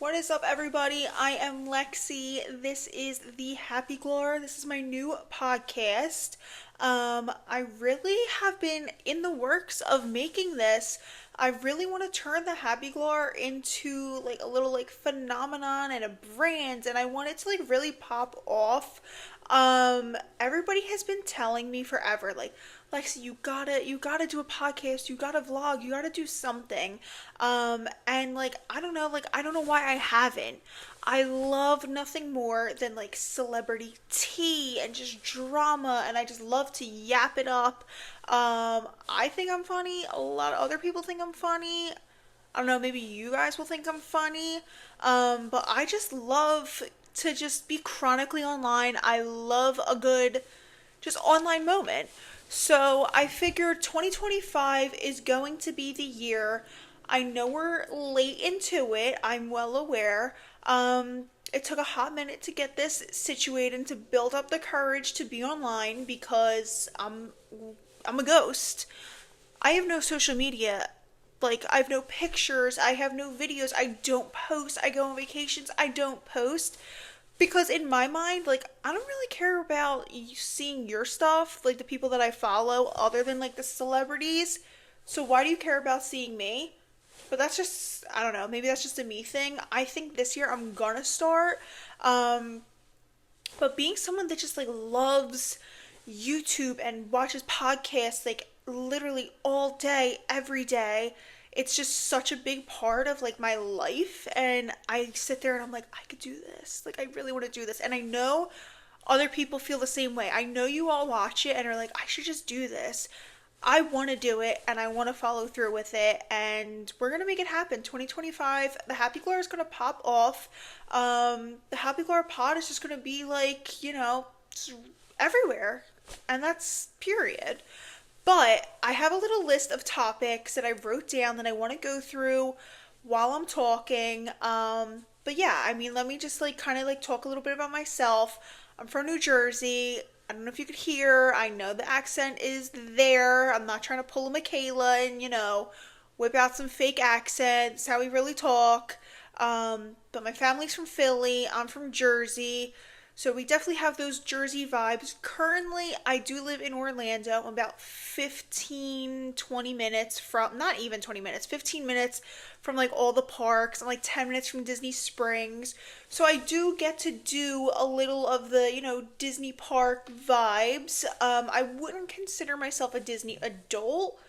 What is up, everybody? I am Lexi. This is the Happy Glar. This is my new podcast. I really have been in the works of making this. I really want to turn the Happy Glar into like a little like phenomenon and a brand, and I want it to like really pop off. Everybody has been telling me forever, like, Lexi, you gotta do a podcast, you gotta vlog, you gotta do something. And like, I don't know why I haven't. I love nothing more than like celebrity tea and just drama, and I just love to yap it up. I think I'm funny. A lot of other people think I'm funny. I don't know, maybe you guys will think I'm funny. But I just love to just be chronically online. I love a good just online moment. So I figured 2025 is going to be the year. I know we're late into it. I'm well aware. It took a hot minute to get this situated and to build up the courage to be online because I'm a ghost. I have no social media. Like, I have no pictures, I have no videos, I don't post, I go on vacations, I don't post. Because in my mind, like, I don't really care about you seeing your stuff, like the people that I follow, other than like the celebrities. So why do you care about seeing me? But that's just, I don't know, maybe that's just a me thing. I think this year I'm gonna start. Um, but being someone that just like loves YouTube and watches podcasts like literally all day, every day, it's just such a big part of like my life. And I sit there and I'm like, I could do this. Like, I really want to do this. And I know other people feel the same way. I know you all watch it and are like, I should just do this. I want to do it and I want to follow through with it, and we're going to make it happen. 2025, the Happy Glar is going to pop off. The Happy Glar pod is just going to be like, just everywhere. And that's period. But I have a little list of topics that I wrote down that I want to go through while I'm talking. But yeah, I mean, let me just like kind of like talk a little bit about myself. I'm from New Jersey. I don't know if you could hear. I know the accent is there. I'm not trying to pull a Michaela and, whip out some fake accents, how we really talk. But my family's from Philly. I'm from Jersey. So we definitely have those Jersey vibes. Currently, I do live in Orlando. I'm about 15, 20 minutes from, not even 20 minutes, 15 minutes from like all the parks. I'm like 10 minutes from Disney Springs. So I do get to do a little of the, Disney park vibes. I wouldn't consider myself a Disney adult,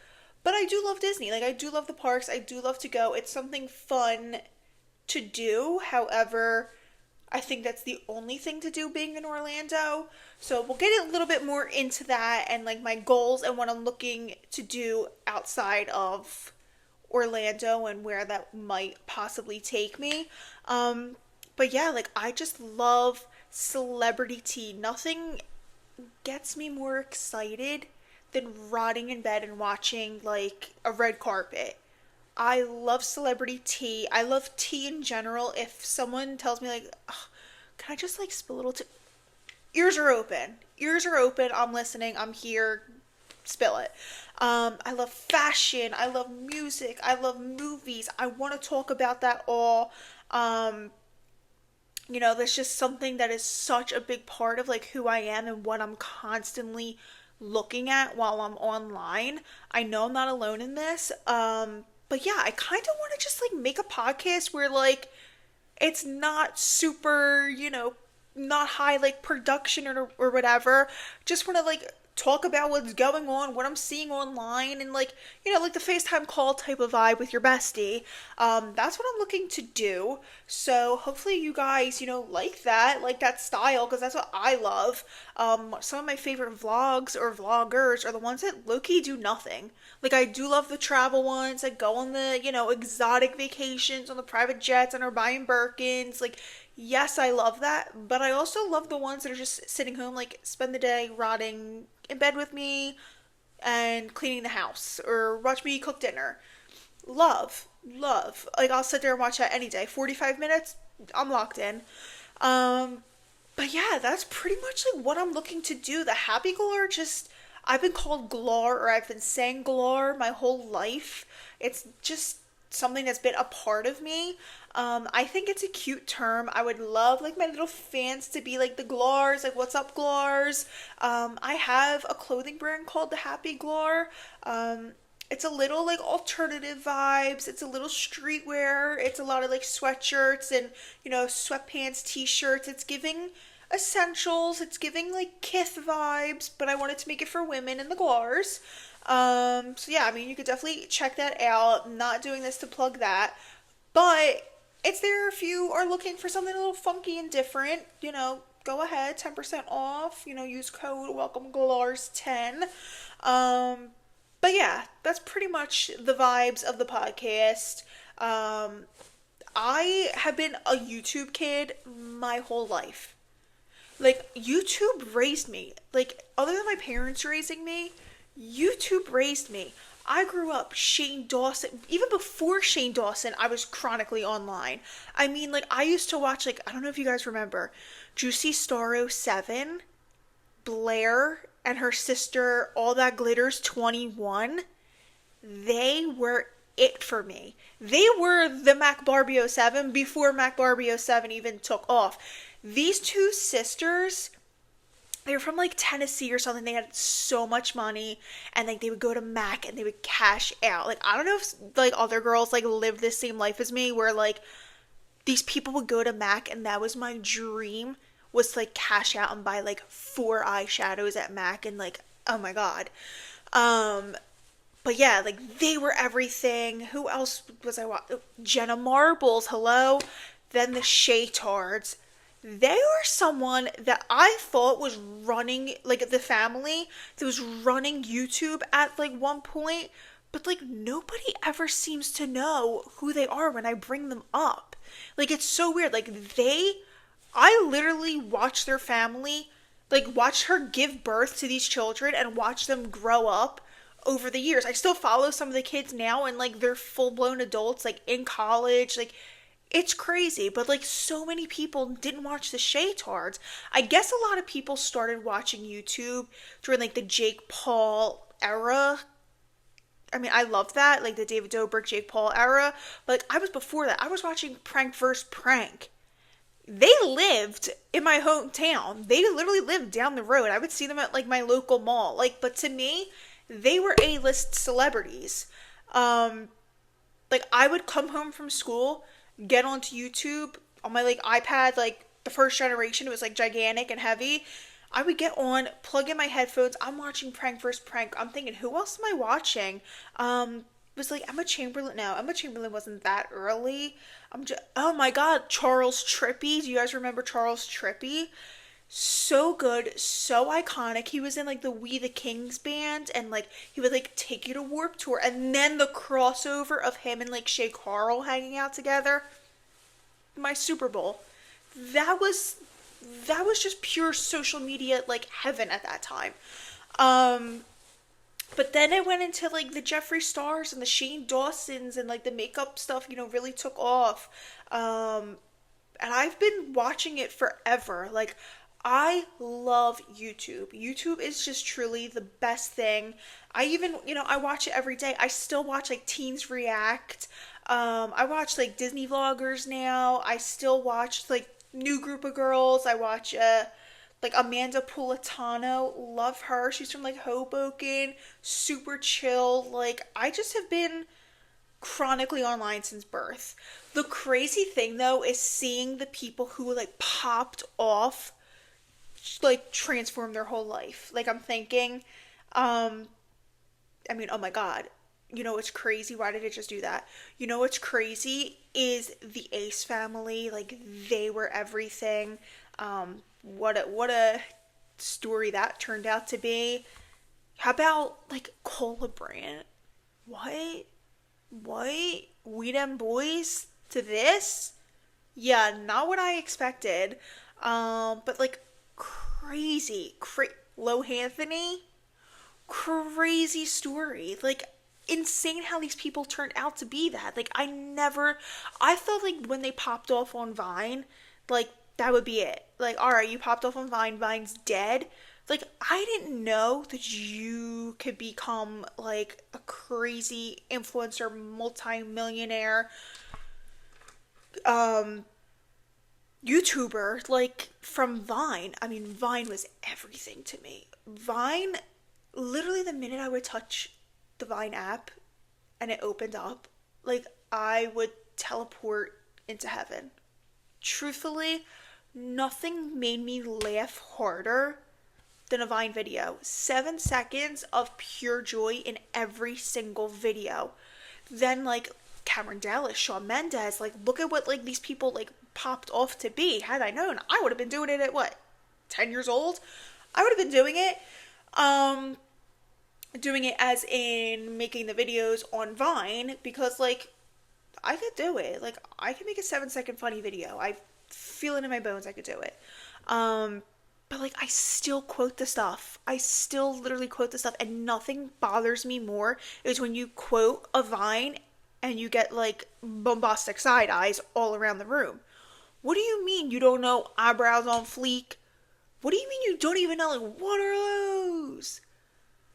but I do love Disney. Like, I do love the parks. I do love to go. It's something fun to do. However, I think that's the only thing to do being in Orlando. So we'll get a little bit more into that and like my goals and what I'm looking to do outside of Orlando and where that might possibly take me. But yeah, like, I just love celebrity tea. Nothing gets me more excited than rotting in bed and watching like a red carpet. I love celebrity tea. I love tea in general. If someone tells me like, "Ugh, can I just like spill a little tea?" Ears are open. Ears are open. I'm listening. I'm here. Spill it. I love fashion. I love music. I love movies. I want to talk about that all. That's just something that is such a big part of like who I am and what I'm constantly looking at while I'm online. I know I'm not alone in this. But yeah, I kind of want to just like make a podcast where like it's not super, not high like production or whatever. Just want to like talk about what's going on, what I'm seeing online, and like, like the FaceTime call type of vibe with your bestie. That's what I'm looking to do. So hopefully you guys, like that style, because that's what I love. Some of my favorite vlogs or vloggers are the ones that low-key do nothing. Like, I do love the travel ones that go on the, exotic vacations on the private jets and are buying Birkins. Like, yes, I love that, but I also love the ones that are just sitting home, like, spend the day rotting in bed with me and cleaning the house or watch me cook dinner. Love, love. Like, I'll sit there and watch that any day. 45 minutes, I'm locked in. Um, but yeah, that's pretty much like what I'm looking to do. The Happy Glar, just, I've been called Glar, or I've been saying Glar my whole life. It's just something that's been a part of me. I think it's a cute term. I would love like my little fans to be like the Glars, like what's up Glars. I have a clothing brand called the Happy Glar. It's a little like alternative vibes. It's a little streetwear. It's a lot of like sweatshirts and sweatpants, t-shirts. It's giving essentials. It's giving like Kith vibes, but I wanted to make it for women in the Glars. So yeah, I mean, you could definitely check that out. I'm not doing this to plug that, but it's there if you are looking for something a little funky and different. Go ahead, 10% off. Use code welcome Glars 10. But yeah, that's pretty much the vibes of the podcast. I have been a YouTube kid my whole life. Like, YouTube raised me. Like, other than my parents raising me, YouTube raised me. I grew up Shane Dawson. Even before Shane Dawson, I was chronically online. I mean, like, I used to watch, like, I don't know if you guys remember, Juicy Star 07, Blair, and her sister, All That Glitters 21. They were it for me. They were the Mac Barbie 07 before Mac Barbie 07 even took off. These two sisters, they were from like Tennessee or something. They had so much money, and like they would go to Mac and they would cash out. Like, I don't know if like other girls like live this same life as me, where like these people would go to Mac, and that was my dream, was to like cash out and buy like 4 eyeshadows at Mac, and like, oh my god. But yeah, like they were everything. Who else was I watching? Jenna Marbles, hello. Then the Shaytards. They were someone that I thought was running, like the family that was running YouTube at like one point, but like nobody ever seems to know who they are when I bring them up. Like, it's so weird. Like, I literally watched their family, like watched her give birth to these children and watch them grow up over the years. I still follow some of the kids now, and like they're full blown adults, like in college. Like, it's crazy, but like so many people didn't watch the Shaytards. I guess a lot of people started watching YouTube during like the Jake Paul era. I mean, I loved that, like the David Dobrik, Jake Paul era. But like, I was before that. I was watching Prank vs. Prank. They lived in my hometown. They literally lived down the road. I would see them at like my local mall. Like, but to me, they were A-list celebrities. Like, I would come home from school, get onto YouTube on my like iPad, like the first generation. It was like gigantic and heavy. I would get on, plug in my headphones. I'm watching Prank vs. Prank. I'm thinking, who else am I watching? It was like Emma Chamberlain. No, Emma Chamberlain wasn't that early. Oh my god, Charles Trippy. Do you guys remember Charles Trippy? So good, so iconic. He was in like the We the Kings band, and like he would like take you to Warped Tour, and then the crossover of him and like Shay Carl hanging out together. My Super Bowl. That was just pure social media like heaven at that time. But then it went into like the Jeffree Stars and the Shane Dawsons, and like the makeup stuff, really took off. And I've been watching it forever. Like, I love YouTube. YouTube is just truly the best thing. I even, I watch it every day. I still watch like teens react. I watch like Disney vloggers now. I still watch like New Group of Girls. I watch like Amanda Pulatano. Love her. She's from like Hoboken. Super chill. Like, I just have been chronically online since birth. The crazy thing though is seeing the people who like popped off like transform their whole life. Like, I'm thinking, I mean, oh my god. What's crazy? Why did it just do that? What's crazy is the Ace family. Like, they were everything. What a story that turned out to be. How about like Cola Brand? What? We them boys to this? Yeah, not what I expected. But like crazy, Lohanthony, crazy story. Like, insane how these people turned out to be that. Like, I thought like when they popped off on Vine, like that would be it. Like, alright, you popped off on Vine, Vine's dead. Like, I didn't know that you could become like a crazy influencer, multi-millionaire um YouTuber like from Vine. I mean, Vine was everything to me. Vine, literally the minute I would touch the Vine app and it opened up, like I would teleport into heaven. Truthfully, nothing made me laugh harder than a Vine video. 7 seconds of pure joy in every single video. Then like Cameron Dallas, Shawn Mendes, like look at what like these people like popped off to be. Had I known, I would have been doing it at what, 10 years old? I would have been doing it. Um, Doing it as in making the videos on Vine because like I could do it. Like I can make a 7 second funny video. I feel it in my bones I could do it. Um but like I still quote the stuff. I still literally quote the stuff and nothing bothers me more is when you quote a Vine and you get like bombastic side eyes all around the room. What do you mean you don't know eyebrows on fleek? What do you mean you don't even know like what are those?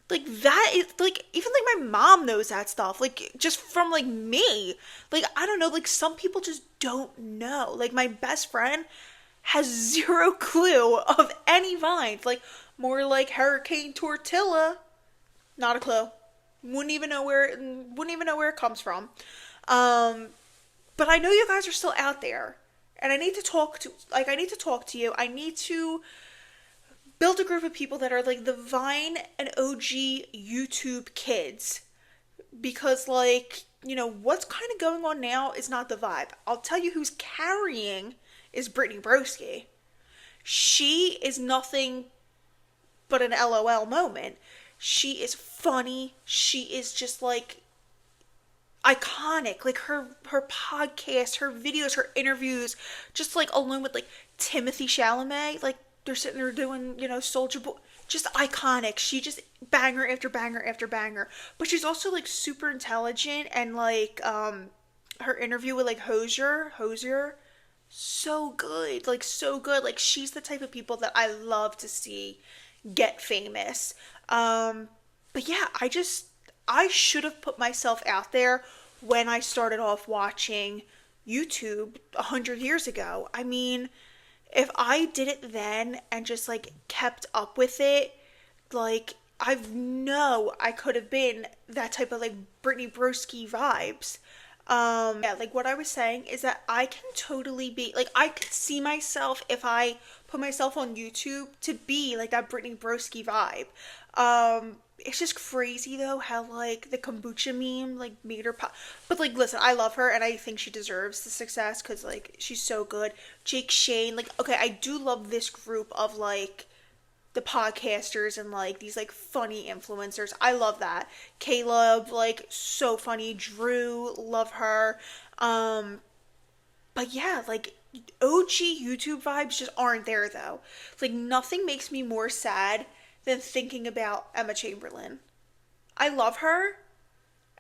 Like that is like even like my mom knows that stuff like just from like me, like I don't know, like some people just don't know. Like my best friend has zero clue of any vines, like more like Hurricane Tortilla, not a clue. Wouldn't even know where it comes from. um but I know you guys are still out there and I need to talk to you. I need to build a group of people that are like the Vine and OG YouTube kids. Because, like, what's kind of going on now is not the vibe. I'll tell you who's carrying is Brittany Broski. She is nothing but an LOL moment. She is funny. She is just like iconic. Like her podcast, her videos, her interviews, just like along with like Timothy Chalamet, like they're sitting there doing, Soldier Boy, just iconic. She just banger after banger after banger. But she's also like super intelligent and like her interview with like Hosier, so good. Like so good. Like she's the type of people that I love to see get famous. But yeah, I should have put myself out there when I started off watching YouTube 100 years ago. I mean, if I did it then and just like kept up with it, like I know I could have been that type of like Brittany Broski vibes. Yeah, like what I was saying is that I can totally be like I could see myself if I put myself on YouTube to be like that Brittany Broski vibe. It's just crazy though how like the kombucha meme like made her pop. But like listen, I love her and I think she deserves the success because like she's so good. Jake Shane, like okay, I do love this group of like the podcasters and like these like funny influencers. I love that. Caleb, like so funny. Drew, love her. But yeah, like OG YouTube vibes just aren't there though. Like nothing makes me more sad than thinking about Emma Chamberlain. I love her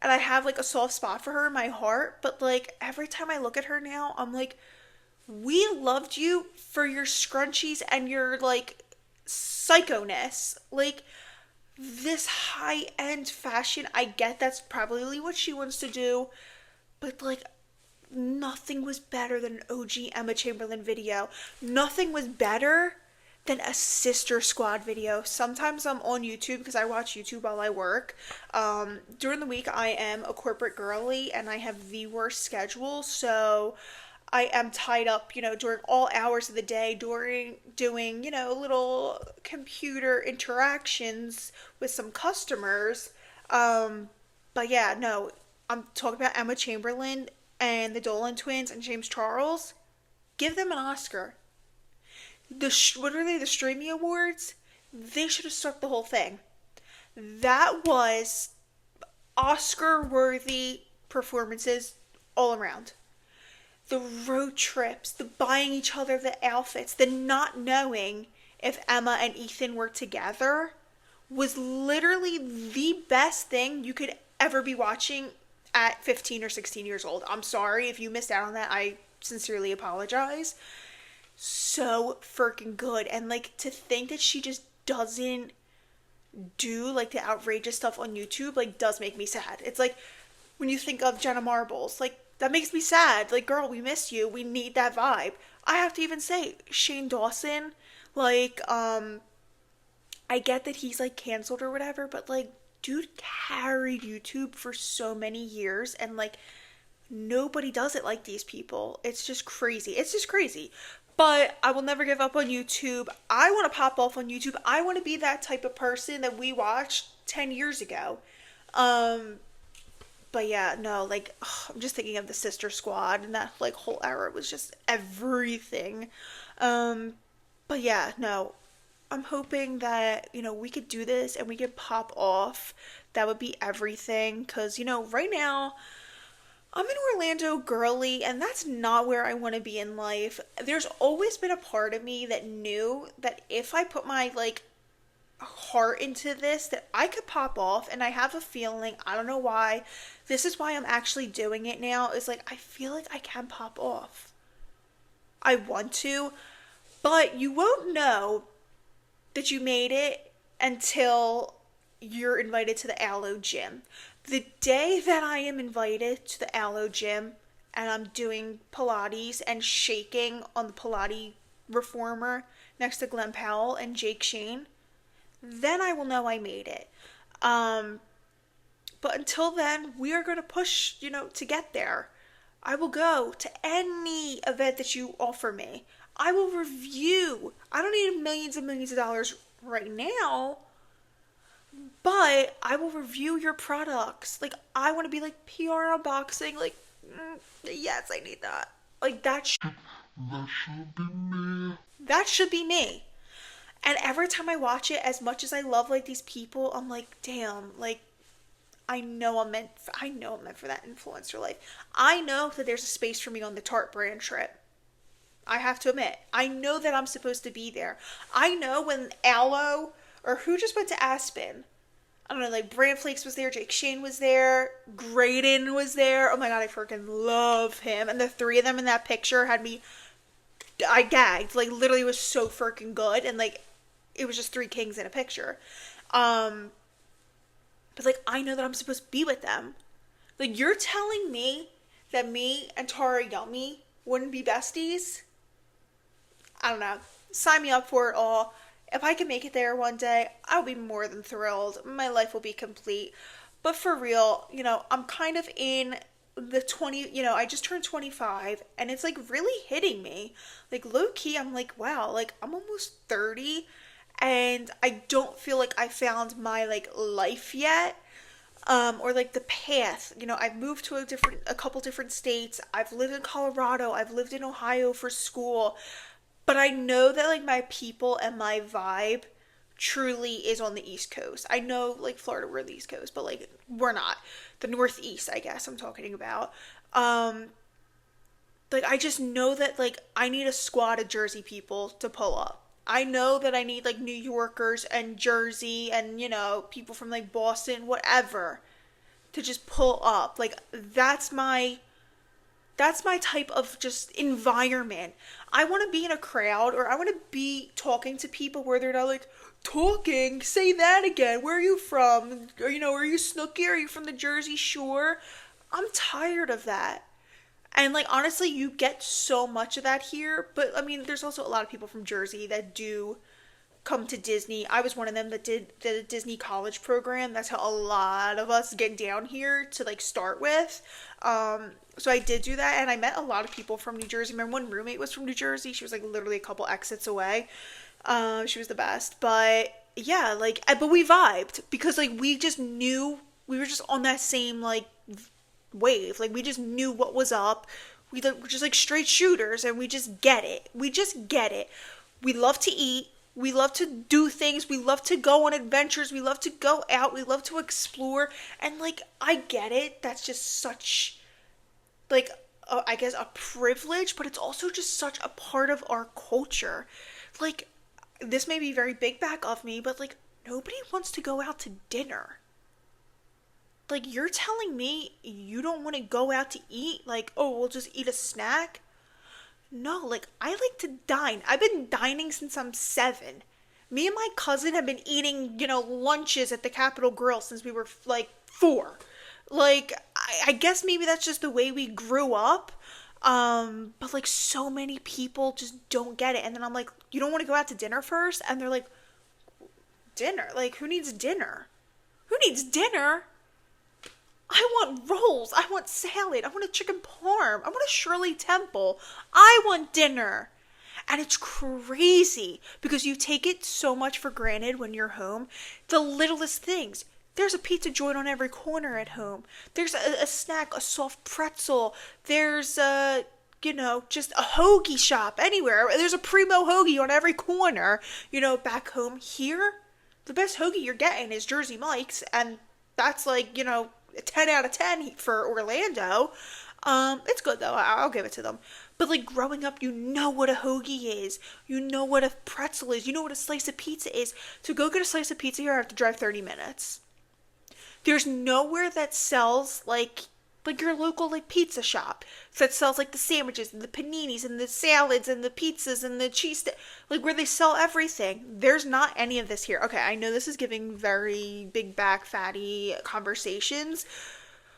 and I have like a soft spot for her in my heart, but like every time I look at her now, I'm like, we loved you for your scrunchies and your like psychoness. Like this high end fashion, I get that's probably what she wants to do, but like nothing was better than an OG Emma Chamberlain video. Nothing was better than a Sister Squad video. Sometimes I'm on YouTube because I watch YouTube while I work. During the week, I am a corporate girly and I have the worst schedule, so I am tied up, during all hours of the day during doing, little computer interactions with some customers. But yeah, no, I'm talking about Emma Chamberlain and the Dolan twins and James Charles. Give them an Oscar. What are they? The Streamy Awards? They should have struck the whole thing. That was Oscar-worthy performances all around. The road trips, the buying each other the outfits, the not knowing if Emma and Ethan were together was literally the best thing you could ever be watching at 15 or 16 years old. I'm sorry if you missed out on that. I sincerely apologize. So freaking good. And like to think that she just doesn't do like the outrageous stuff on YouTube like does make me sad. It's like when you think of Jenna Marbles, like That makes me sad. Like, girl, we miss you. We need that vibe. I have to even say, Shane Dawson, like, I get that he's like canceled or whatever, but like, dude carried YouTube for so many years, and like, nobody does it like these people. It's just crazy. It's just crazy. But I will never give up on YouTube. I want to pop off on YouTube. I want to be that type of person that we watched 10 years ago. Um, but yeah, no, like, ugh, I'm just thinking of the Sister Squad, and that like whole era was just everything. Um, but yeah, no, I'm hoping that, we could do this and we could pop off. That would be everything. Because, right now, I'm in Orlando girly, and that's not where I want to be in life. There's always been a part of me that knew that if I put my, like, heart into this, that I could pop off, and I have a feeling, I don't know why, this is why I'm actually doing it now, is like, I feel like I can pop off. I want to, but you won't know that you made it until you're invited to the Aloe gym. The day that I am invited to the Aloe gym and I'm doing Pilates and shaking on the Pilates reformer next to Glenn Powell and Jake Shane, then I will know I made it. Um, but until then, we are going to push, to get there. I will go to any event that you offer me. I will review. I don't need millions and millions of dollars right now, but I will review your products. Like, I want to be like PR unboxing. Like, yes, I need that. Like, that should be me. That should be me. And every time I watch it, as much as I love like these people, I'm like, damn, like, I know I'm meant for that influencer life. I know that there's a space for me on the Tarte brand trip. I have to admit, I know that I'm supposed to be there. I know when Aloe, or who just went to Aspen, I don't know, like Brand Flakes was there, Jake Shane was there, Graydon was there. Oh my god, I freaking love him. And the three of them in that picture had me, I gagged. Like, literally, it was so freaking good. And like, it was just three kings in a picture. Um, but like, I know that I'm supposed to be with them. Like, you're telling me that me and Tara Yummy wouldn't be besties? I don't know. Sign me up for it all. If I can make it there one day, I'll be more than thrilled. My life will be complete. But for real, I'm kind of in the 20, I just turned 25, and it's like really hitting me. Like, low key, I'm like, wow, like, I'm almost 30, and I don't feel like I found my like life yet. Or like the path. I've moved to a couple different states. I've lived in Colorado. I've lived in Ohio for school. But I know that like my people and my vibe truly is on the East Coast. I know like Florida, we're the East Coast, but like we're not. The Northeast, I guess I'm talking about. Um, like I just know that like I need a squad of Jersey people to pull up. I know that I need like New Yorkers and Jersey and people from like Boston, whatever, to just pull up. Like that's my type of just environment. I want to be in a crowd, or I want to be talking to people where they're not like, talking, say that again. Where are you from? Or, are you Snooki? Are you from the Jersey Shore? I'm tired of that. And like honestly, you get so much of that here, but I mean, there's also a lot of people from Jersey that do come to Disney. I was one of them that did the Disney college program. That's how a lot of us get down here to like start with. So I did do that, and I met a lot of people from New Jersey. My one roommate was from New Jersey. She was like literally a couple exits away. She was the best. But yeah, like, but we vibed because like we just knew we were just on that same like wave. Like we just knew what was up. We're just like straight shooters, and we just get it. We just get it. We love to eat. We love to do things. We love to go on adventures. We love to go out. We love to explore. And like, I get it. That's just such, like, I guess a privilege, but it's also just such a part of our culture. Like, this may be very big back of me, but like, nobody wants to go out to dinner. Like, you're telling me you don't want to go out to eat? Like, oh, we'll just eat a snack? No, like, I like to dine. I've been dining since I'm 7. Me and my cousin have been eating, lunches at the Capitol Grill since we were, like, 4. Like, I guess maybe that's just the way we grew up. But like so many people just don't get it. And then I'm like, you don't want to go out to dinner first? And they're like, dinner? Like, who needs dinner? Who needs dinner? I want rolls. I want salad. I want a chicken parm. I want a Shirley Temple. I want dinner. And it's crazy because you take it so much for granted when you're home. The littlest things. There's a pizza joint on every corner at home. There's a snack, a soft pretzel. There's just a hoagie shop anywhere. There's a primo hoagie on every corner. Back home here, the best hoagie you're getting is Jersey Mike's, and that's like, a 10 out of 10 for Orlando. It's good though. I'll give it to them. But like growing up, you know what a hoagie is. You know what a pretzel is. You know what a slice of pizza is. To go get a slice of pizza here, I have to drive 30 minutes. There's nowhere that sells like your local like pizza shop that sells like the sandwiches and the paninis and the salads and the pizzas and the cheese like where they sell everything. There's not any of this here. Okay, I know this is giving very big back fatty conversations,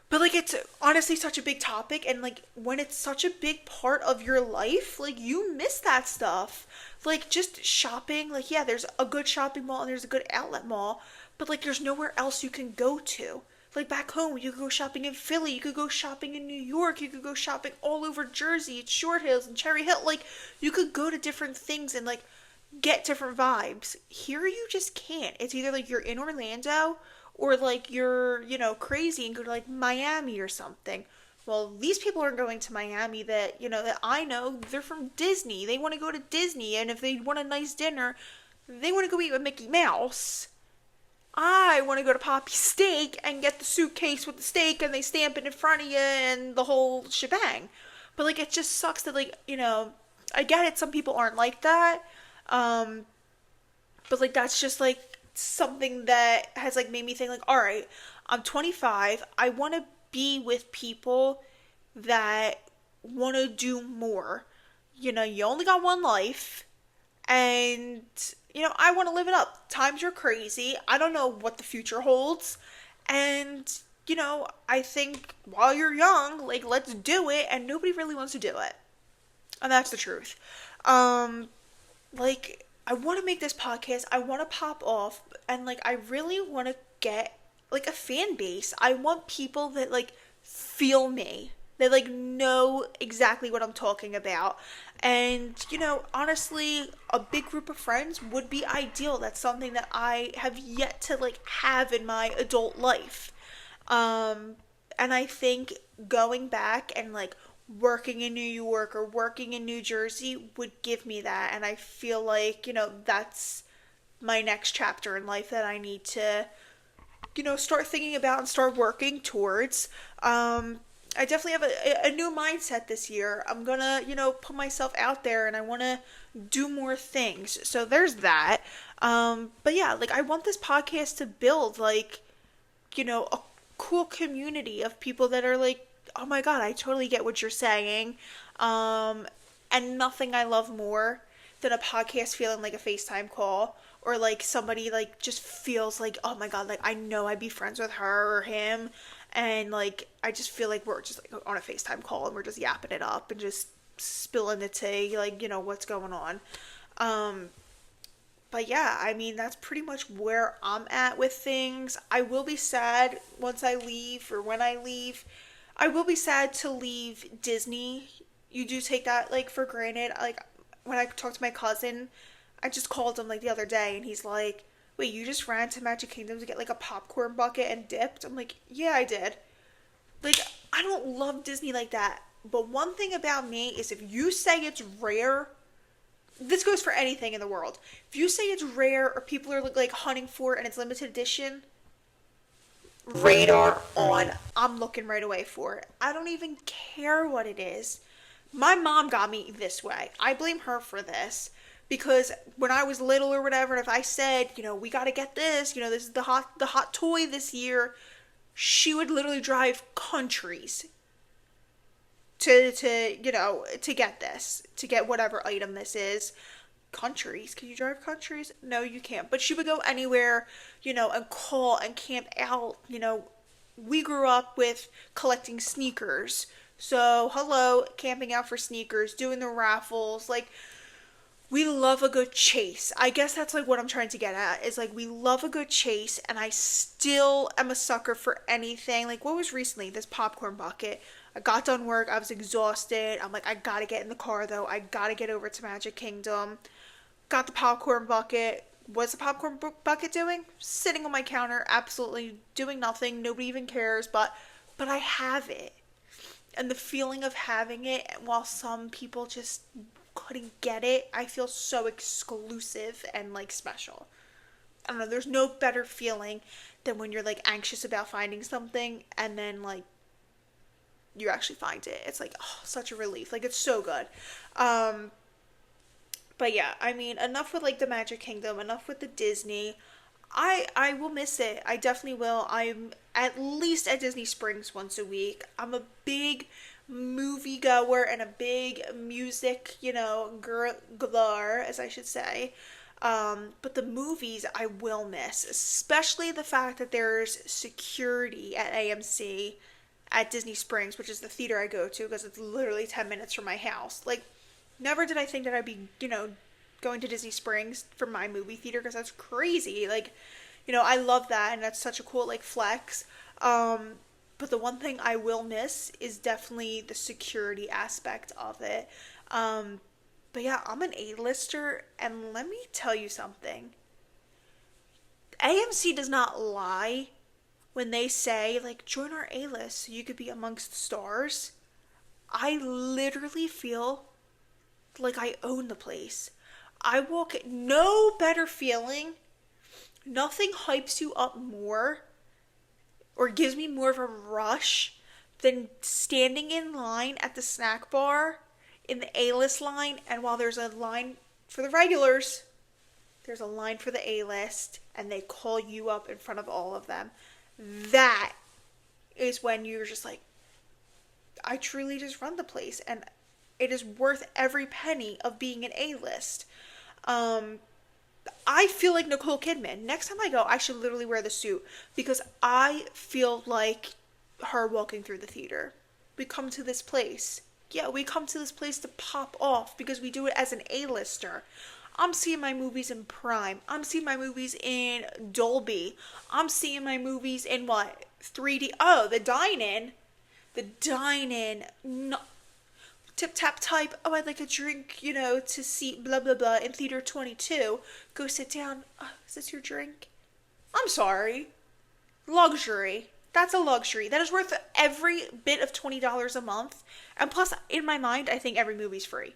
but like it's honestly such a big topic, and like when it's such a big part of your life, like you miss that stuff. Like just shopping, like yeah, there's a good shopping mall and there's a good outlet mall, but like there's nowhere else you can go to. Like back home, you could go shopping in Philly, you could go shopping in New York, you could go shopping all over Jersey, at Short Hills and Cherry Hill. Like you could go to different things and like get different vibes. Here you just can't. It's either like you're in Orlando or like you're, crazy and go to like Miami or something. Well, these people aren't going to Miami that I know. They're from Disney. They want to go to Disney, and if they want a nice dinner, they want to go eat with Mickey Mouse. I want to go to Poppy's Steak and get the suitcase with the steak and they stamp it in front of you and the whole shebang. But like it just sucks that I get it, some people aren't like that. Um but like that's just like something that has like made me think like, all right, I'm 25. I want to be with people that want to do more. You only got one life, and I want to live it up. Times are crazy. I don't know what the future holds, and I think while you're young, like let's do it, and nobody really wants to do it, and that's the truth. um like I want to make this podcast. I want to pop off, and like I really want to get like a fan base. I want people that like feel me. They like know exactly what I'm talking about. And honestly, a big group of friends would be ideal. That's something that I have yet to like have in my adult life. And I think going back and like working in New York or working in New Jersey would give me that. And I feel like, that's my next chapter in life that I need to, start thinking about and start working towards. I definitely have a new mindset this year. I'm gonna, put myself out there and I want to do more things. So there's that. But yeah, like I want this podcast to build like, a cool community of people that are like, oh my God, I totally get what you're saying. And nothing I love more than a podcast feeling like a FaceTime call, or like somebody like just feels like, oh my God, like I know I'd be friends with her or him, and like I just feel like we're just like on a FaceTime call and we're just yapping it up and just spilling the tea, like what's going on. But yeah, I mean that's pretty much where I'm at with things. I will be sad once I leave, or when I leave. I will be sad to leave Disney. You do take that like for granted. Like when I talked to my cousin, I just called him like the other day and he's like, wait, you just ran to Magic Kingdom to get like a popcorn bucket and dipped? I'm like, yeah, I did. Like, I don't love Disney like that. But one thing about me is if you say it's rare, this goes for anything in the world. If you say it's rare or people are like hunting for it and it's limited edition, radar on. I'm looking right away for it. I don't even care what it is. My mom got me this way. I blame her for this. Because when I was little or whatever, if I said, we gotta get this, this is the hot toy this year, she would literally drive countries to get this, to get whatever item this is. Countries? Can you drive countries? No, you can't. But she would go anywhere, and call and camp out, we grew up with collecting sneakers. So, hello, camping out for sneakers, doing the raffles, like we love a good chase. I guess that's like what I'm trying to get at is like we love a good chase, and I still am a sucker for anything. Like what was recently this popcorn bucket. I got done work, I was exhausted. I'm like I got to get in the car though. I got to get over to Magic Kingdom. Got the popcorn bucket. What's the popcorn bucket doing? Sitting on my counter, absolutely doing nothing. Nobody even cares, but I have it. And the feeling of having it, while some people just couldn't get it, I feel so exclusive and like special. I don't know, there's no better feeling than when you're like anxious about finding something and then like you actually find it. It's like, oh, such a relief. Like it's so good. Um but yeah, I mean, enough with like the Magic Kingdom, enough with the Disney. I will miss it. I definitely will. I'm at least at Disney Springs once a week. I'm a big movie goer and a big music, glar, as I should say. But the movies I will miss, especially the fact that there's security at AMC at Disney Springs, which is the theater I go to because it's literally 10 minutes from my house. Like, never did I think that I'd be, going to Disney Springs for my movie theater because that's crazy. Like, I love that and that's such a cool, like, flex. But the one thing I will miss is definitely the security aspect of it. But yeah, I'm an A-lister, and let me tell you something. AMC does not lie when they say, like, join our A-list so you could be amongst the stars. I literally feel like I own the place. I walk, no better feeling. Nothing hypes you up more or gives me more of a rush than standing in line at the snack bar in the A-list line, and while there's a line for the regulars, there's a line for the A-list, and they call you up in front of all of them. That is when you're just like, I truly just run the place, and it is worth every penny of being an A-list. I feel like Nicole Kidman. Next time I go, I should literally wear the suit because I feel like her walking through the theater. We come to this place. Yeah, we come to this place to pop off because we do it as an A-lister. I'm seeing my movies in Prime. I'm seeing my movies in Dolby. I'm seeing my movies in what? 3D. Oh, the dine-in. The dine-in. No. Tip tap type, oh, I'd like a drink, to seat blah blah blah in theater 22. Go sit down. Oh, is this your drink? I'm sorry. Luxury. That's a luxury. That is worth every bit of $20 a month. And plus, in my mind, I think every movie's free.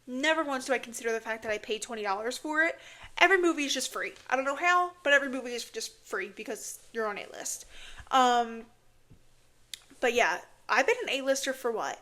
Never once do I consider the fact that I paid $20 for it. Every movie is just free. I don't know how, but every movie is just free because you're on A-list. But yeah, I've been an A-lister for what?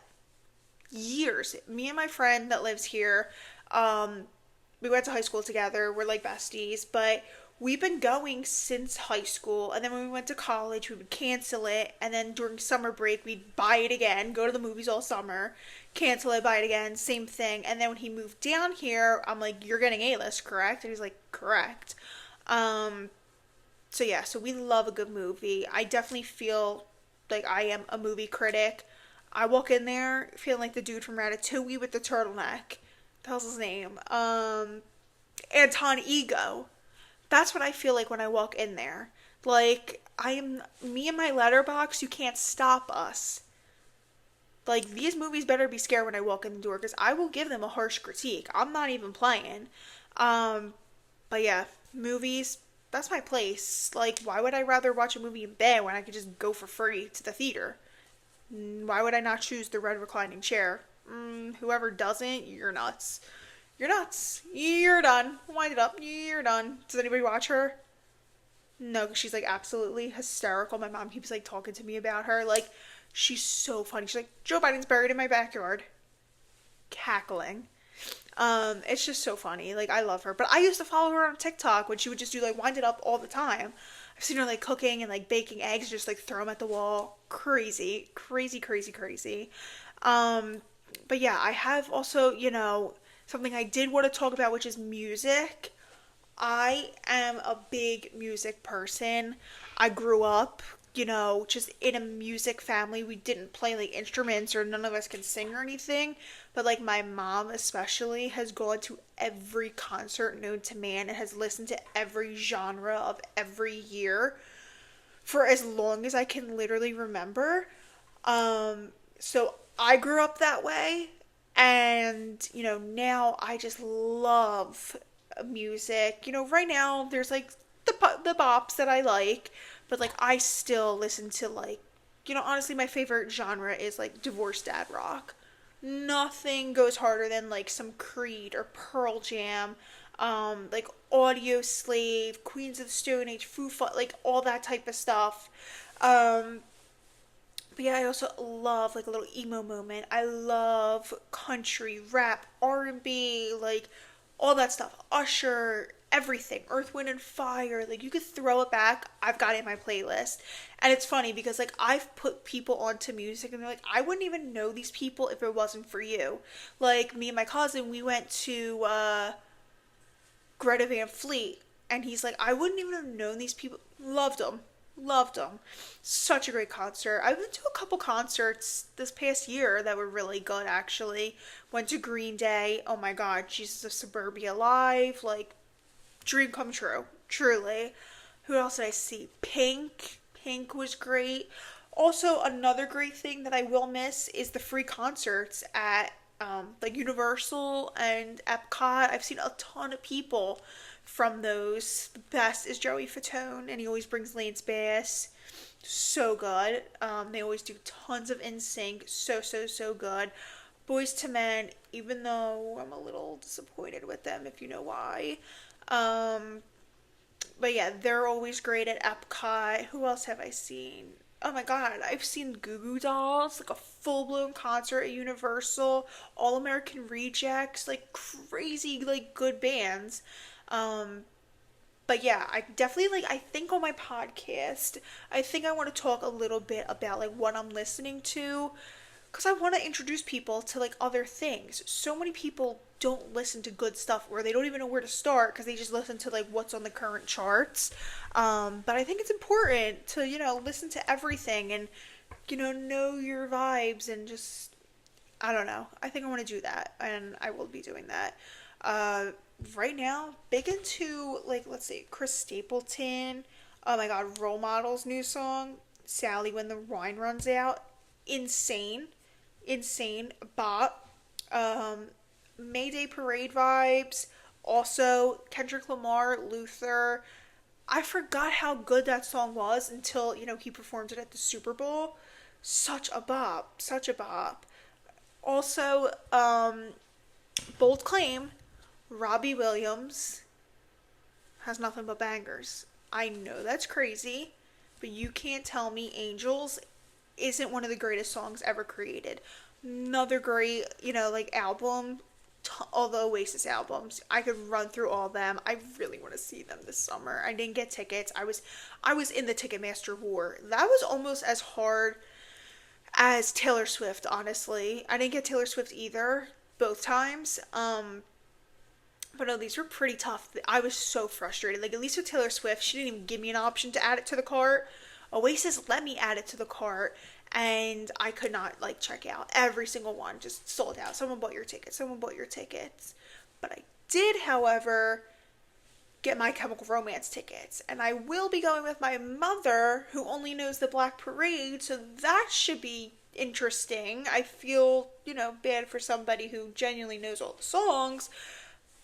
Years. Me and my friend that lives here, we went to high school together. We're like besties, but we've been going since high school. And then when we went to college, we would cancel it. And then during summer break, we'd buy it again, go to the movies all summer, cancel it, buy it again, same thing. And then when he moved down here, I'm like, you're getting A-list, correct? And he's like, correct. So yeah, so we love a good movie. I definitely feel like I am a movie critic. I walk in there feeling like the dude from Ratatouille with the turtleneck. The hell's his name? Anton Ego. That's what I feel like when I walk in there. Like, me and my letterbox, you can't stop us. Like, these movies better be scared when I walk in the door, because I will give them a harsh critique. I'm not even playing. But yeah, movies, that's my place. Like, why would I rather watch a movie in bed when I could just go for free to the theater? Why would I not choose the red reclining chair? Whoever doesn't, you're nuts. You're nuts. You're done. Wind it up. You're done. Does anybody watch her? No, because she's like absolutely hysterical. My mom keeps like talking to me about her. Like, she's so funny. She's like, Joe Biden's buried in my backyard. Cackling. It's just so funny. Like, I love her. But I used to follow her on TikTok when she would just do like wind it up all the time. I've seen her like cooking and like baking eggs, just like throw them at the wall. Crazy, crazy, crazy, crazy. But yeah, I have also, something I did want to talk about, which is music. I am a big music person. I grew up just in a music family. We didn't play like instruments or none of us can sing or anything. But like my mom especially has gone to every concert known to man and has listened to every genre of every year for as long as I can literally remember. So I grew up that way, and now I just love music. Right now there's like the bops that I like, but like I still listen to like honestly my favorite genre is like divorced dad rock. Nothing goes harder than like some Creed or Pearl Jam, like Audio Slave, Queens of the Stone Age, like all that type of stuff. Um, but yeah, I also love like a little emo moment. I love country, rap, R&B, like all that stuff. Usher, everything. Earth, Wind, and Fire. Like you could throw it back. I've got it in my playlist. And it's funny because like I've put people onto music and they're like, I wouldn't even know these people if it wasn't for you. Like me and my cousin, we went to Greta Van Fleet, and he's like, I wouldn't even have known these people. Loved them. Loved them. Such a great concert. I went to a couple concerts this past year that were really good, actually. Went to Green Day. Oh my god, Jesus of Suburbia Live. Like, dream come true. Truly. Who else did I see? Pink. Pink was great. Also, another great thing that I will miss is the free concerts at like Universal and Epcot. I've seen a ton of people from those. The best is Joey Fatone, and he always brings Lance Bass. So good. They always do tons of NSYNC. So, so, so good. Boys to Men, even though I'm a little disappointed with them, if you know why. Um, but yeah, they're always great at Epcot. Who else have I seen? Oh my god, I've seen Goo Goo Dolls, like a full blown concert at Universal, All American Rejects, like crazy, like good bands. Um, but yeah, I definitely like, I think on my podcast, I think I want to talk a little bit about like what I'm listening to because I want to introduce people to like other things. So many people don't listen to good stuff or they don't even know where to start because they just listen to like what's on the current charts. But I think it's important to listen to everything and know your vibes and just I don't know. I think I want to do that and I will be doing that. Uh, right now, big into like let's see, Chris Stapleton. Oh my God, Role Models new song, Sally When the Wine Runs Out, insane insane bop. Um, Mayday Parade vibes. Also, Kendrick Lamar, Luther. I forgot how good that song was until, he performed it at the Super Bowl. Such a bop. Such a bop. Also, bold claim, Robbie Williams has nothing but bangers. I know that's crazy, but you can't tell me Angels isn't one of the greatest songs ever created. Another great, like album, all the Oasis albums. I could run through all of them. I really want to see them this summer. I didn't get tickets. I was in the Ticketmaster war. That was almost as hard as Taylor Swift, honestly. I didn't get Taylor Swift either, both times. But no, these were pretty tough. I was so frustrated. Like, at least with Taylor Swift, she didn't even give me an option to add it to the cart. Oasis let me add it to the cart, and I could not, like, check out. Every single one just sold out. Someone bought your tickets. Someone bought your tickets. But I did, however, get My Chemical Romance tickets. And I will be going with my mother, who only knows the Black Parade, so that should be interesting. I feel, bad for somebody who genuinely knows all the songs.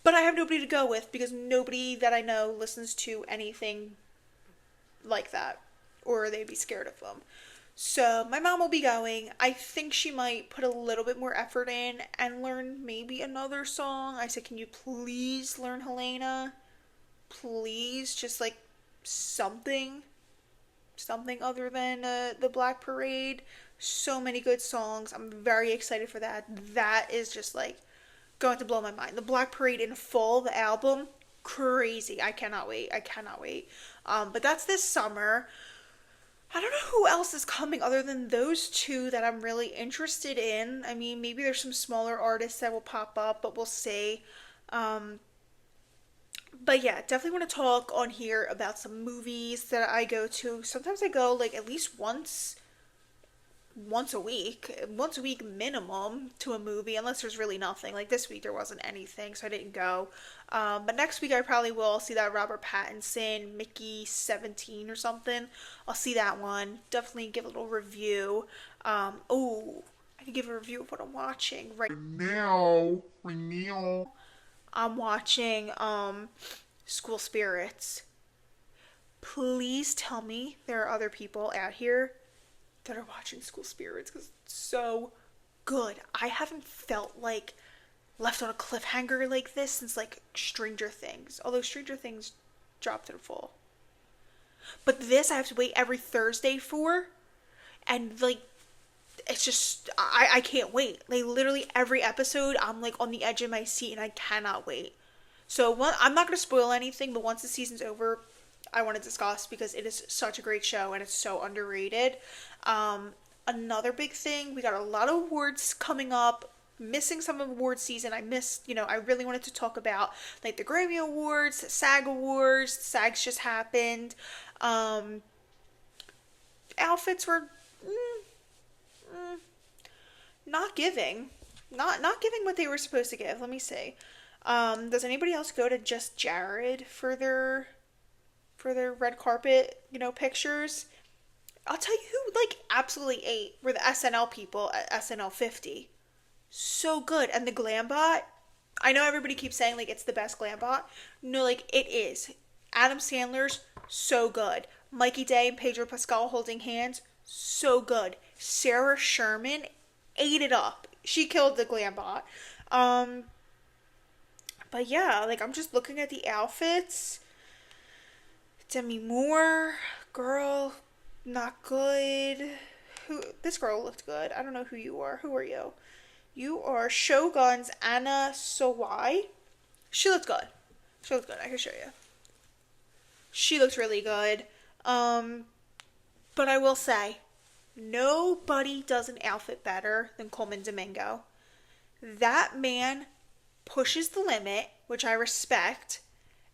But I have nobody to go with because nobody that I know listens to anything like that. Or they'd be scared of them. So my mom will be going. I think she might put a little bit more effort in and learn maybe another song. I said, can you please learn Helena? Please, just like something. Something other than the Black Parade. So many good songs. I'm very excited for that. That is just like going to blow my mind. The Black Parade in full, the album, crazy. I cannot wait. I cannot wait. But that's this summer. I don't know who else is coming other than those two that I'm really interested in. I mean, maybe there's some smaller artists that will pop up, but we'll see. But yeah, definitely want to talk on here about some movies that I go to. Sometimes I go like at least once a week minimum to a movie, unless there's really nothing. Like this week there wasn't anything, so I didn't go. But next week I probably will see that Robert Pattinson Mickey 17 or something. I'll see that one. Definitely give a little review. Oh, I can give a review of what I'm watching right now. Right now. I'm watching School Spirits. Please tell me there are other people out here that are watching School Spirits because it's so good. I haven't felt like left on a cliffhanger like this since like Stranger Things. Although Stranger Things dropped in full. But this I have to wait every Thursday for. And like it's just I can't wait. Like literally every episode I'm like on the edge of my seat and I cannot wait. So I'm not gonna spoil anything, but once the season's over, I want to discuss because it is such a great show and it's so underrated. Another big thing, we got a lot of awards coming up. Missing some of award season. I missed, I really wanted to talk about like the Grammy Awards, the SAG Awards. SAGs just happened. Outfits were not giving, not giving what they were supposed to give. Let me see. Does anybody else go to Just Jared for their red carpet, pictures? I'll tell you who like absolutely ate were the SNL people at SNL 50. So good. And the glam bot, I know everybody keeps saying like it's the best glam bot. No, like it is. Adam Sandler's so good. Mikey Day and Pedro Pascal holding hands, so good. Sarah Sherman ate it up. She killed the glam bot. But yeah, like I'm just looking at the outfits. Demi Moore, girl, not good. This girl looked good. I don't know who you are. Who are you? You are Shogun's Anna Sawai. She looked good. She looked good. I can show you. She looks really good. But I will say, nobody does an outfit better than Coleman Domingo. That man pushes the limit, which I respect,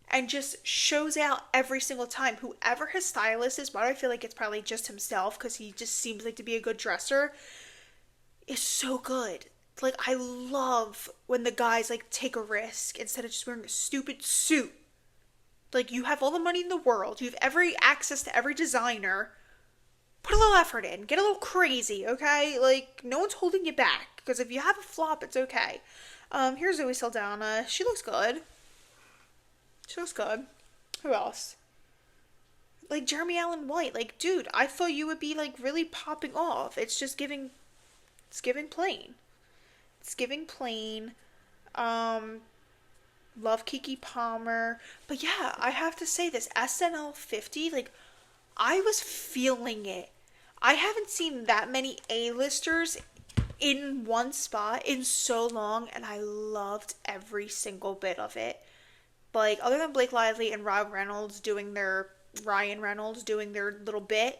and just shows out every single time. Whoever his stylist is, why do I feel like it's probably just himself because he just seems like to be a good dresser, is so good. Like, I love when the guys, like, take a risk instead of just wearing a stupid suit. Like, you have all the money in the world. You have every access to every designer. Put a little effort in. Get a little crazy, okay? Like, no one's holding you back. Because if you have a flop, it's okay. Here's Zoe Saldana. She looks good. She looks good. Who else? Like, Jeremy Allen White. Like, dude, I thought you would be, like, really popping off. It's just giving... It's giving plain. It's giving plain. Love Kiki Palmer. But yeah, I have to say this. SNL 50, like, I was feeling it. I haven't seen that many A-listers in one spot in so long, and I loved every single bit of it. Like, other than Blake Lively and Ryan Reynolds doing their little bit,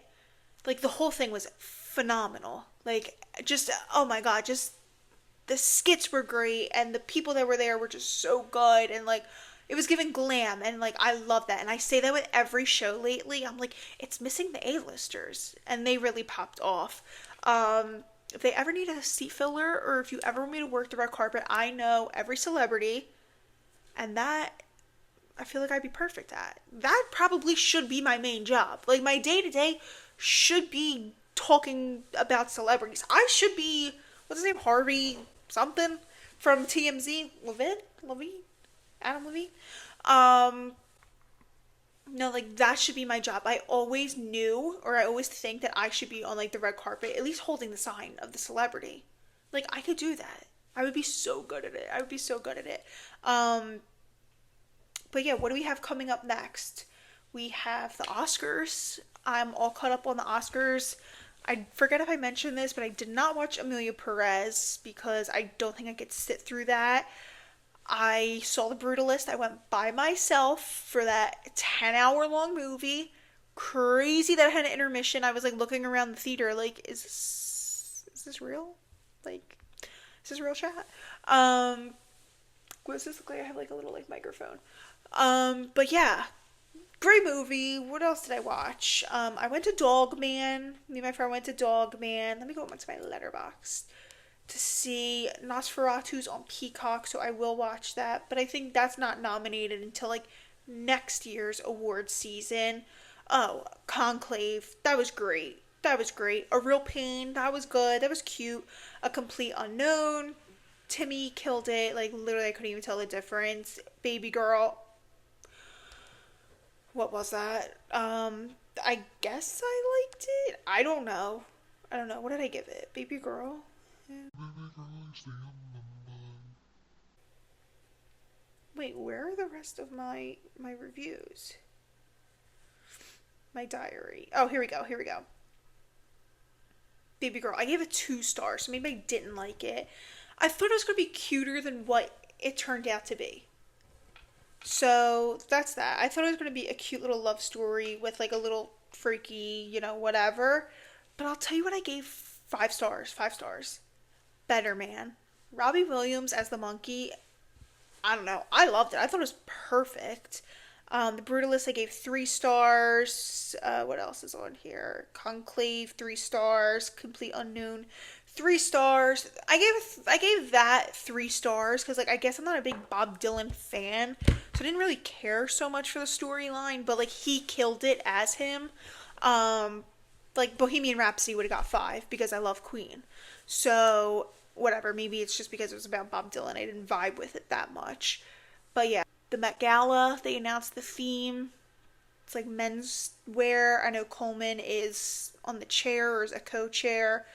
like, the whole thing was phenomenal. Like, just, oh my god, just, the skits were great, and the people that were there were just so good, and, like, it was giving glam, and, like, I love that, and I say that with every show lately. I'm like, it's missing the A-listers, and they really popped off. If they ever need a seat filler, or if you ever want me to work the red carpet, I know every celebrity, and that I feel like I'd be perfect at. That probably should be my main job. Like, my day-to-day should be talking about celebrities. I should be, what's his name, Harvey something from TMZ, Adam Levine. No, like, that should be my job. I always knew, or I always think that I should be on, like, the red carpet, at least holding the sign of the celebrity. Like, I could do that. I would be so good at it. But yeah, what do we have coming up next? We have the Oscars. I'm all caught up on the Oscars. I forget if I mentioned this, but I did not watch Amelia Perez because I don't think I could sit through that. I saw The Brutalist. I went by myself for that 10-hour long movie. Crazy that I had an intermission. I was like looking around the theater like, is this real? Like, is this real chat? does this look like? I have like a little like microphone. But yeah, great movie. What else did I watch? I went to Dogman. Me and my friend went to Dogman. Let me go into my letterbox to see Nosferatu's on Peacock, so I will watch that. But I think that's not nominated until like next year's award season. Oh, Conclave. That was great. That was great. A Real Pain. That was good. That was cute. A Complete Unknown. Timmy killed it. Like, literally, I couldn't even tell the difference. Baby Girl. What was that? I guess I liked it. I don't know. I don't know. What did I give it? Baby Girl? Yeah. Wait, where are the rest of my reviews? My diary. Oh, here we go. Here we go. Baby Girl. I gave it 2 stars, so maybe I didn't like it. I thought it was going to be cuter than what it turned out to be. So that's that. I thought it was going to be a cute little love story with like a little freaky, whatever. But I'll tell you what, I gave 5 stars. 5 stars. Better Man. Robbie Williams as the monkey. I don't know. I loved it. I thought it was perfect. The Brutalist I gave 3 stars. What else is on here? Conclave 3 stars. Complete Unknown 3 stars. I gave that 3 stars because like I guess I'm not a big Bob Dylan fan, so I didn't really care so much for the storyline. But like he killed it as him. Like Bohemian Rhapsody would have got 5 because I love Queen. So whatever. Maybe it's just because it was about Bob Dylan. I didn't vibe with it that much. But yeah. The Met Gala, they announced the theme. It's like men's wear. I know Coleman is on the chair or is a co-chair.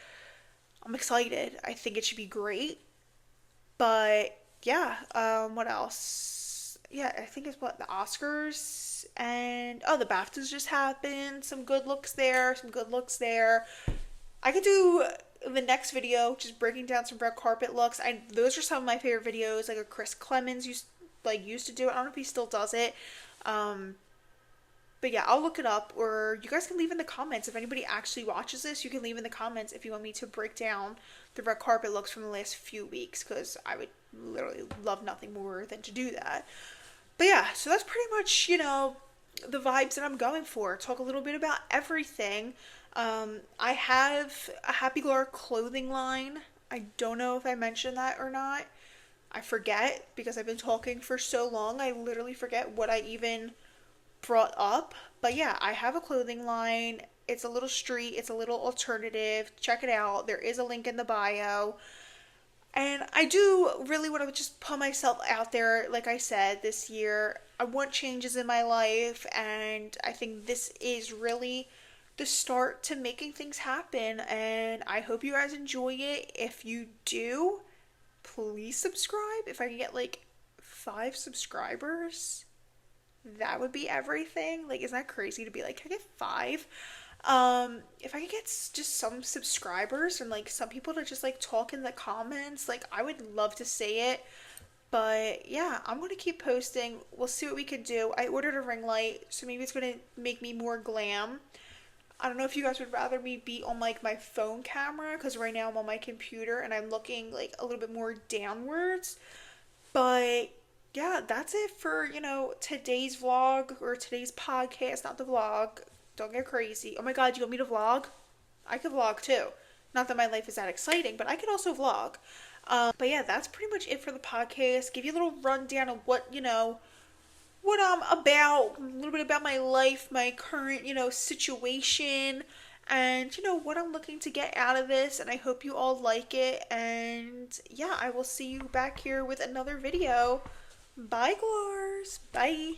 I'm excited. I think it should be great. But yeah, what else? Yeah, I think it's what the Oscars and the BAFTAs just happened. Some good looks there, some good looks there. I could do the next video just breaking down some red carpet looks. Those are some of my favorite videos, like a Chris Clemens used to do it. I don't know if he still does it. But yeah, I'll look it up, or you guys can leave in the comments if anybody actually watches this. You can leave in the comments if you want me to break down the red carpet looks from the last few weeks, because I would literally love nothing more than to do that. But yeah, so that's pretty much, the vibes that I'm going for. Talk a little bit about everything. I have a Happy Glar clothing line. I don't know if I mentioned that or not. I forget because I've been talking for so long. I literally forget what I even brought up. But yeah, I have a clothing line. It's a little street. It's a little alternative. Check it out. There is a link in the bio. And I do really want to just put myself out there. Like I said, this year, I want changes in my life. And I think this is really the start to making things happen. And I hope you guys enjoy it. If you do, please subscribe. If I can get like 5 subscribers, that would be everything. Like, isn't that crazy to be like, can I get 5? If I could get just some subscribers and like some people to just like talk in the comments, like I would love to see it. But yeah, I'm gonna keep posting. We'll see what we can do. I ordered a ring light, so maybe it's gonna make me more glam. I don't know if you guys would rather me be on like my phone camera, because right now I'm on my computer and I'm looking like a little bit more downwards. But yeah, that's it for, today's vlog or today's podcast, not the vlog. Don't get crazy. Oh my god, you want me to vlog? I could vlog too. Not that my life is that exciting, but I could also vlog. But yeah, that's pretty much it for the podcast. Give you a little rundown of what I'm about, a little bit about my life, my current, situation, and, what I'm looking to get out of this, and I hope you all like it, and yeah, I will see you back here with another video. Bye, Glars. Bye.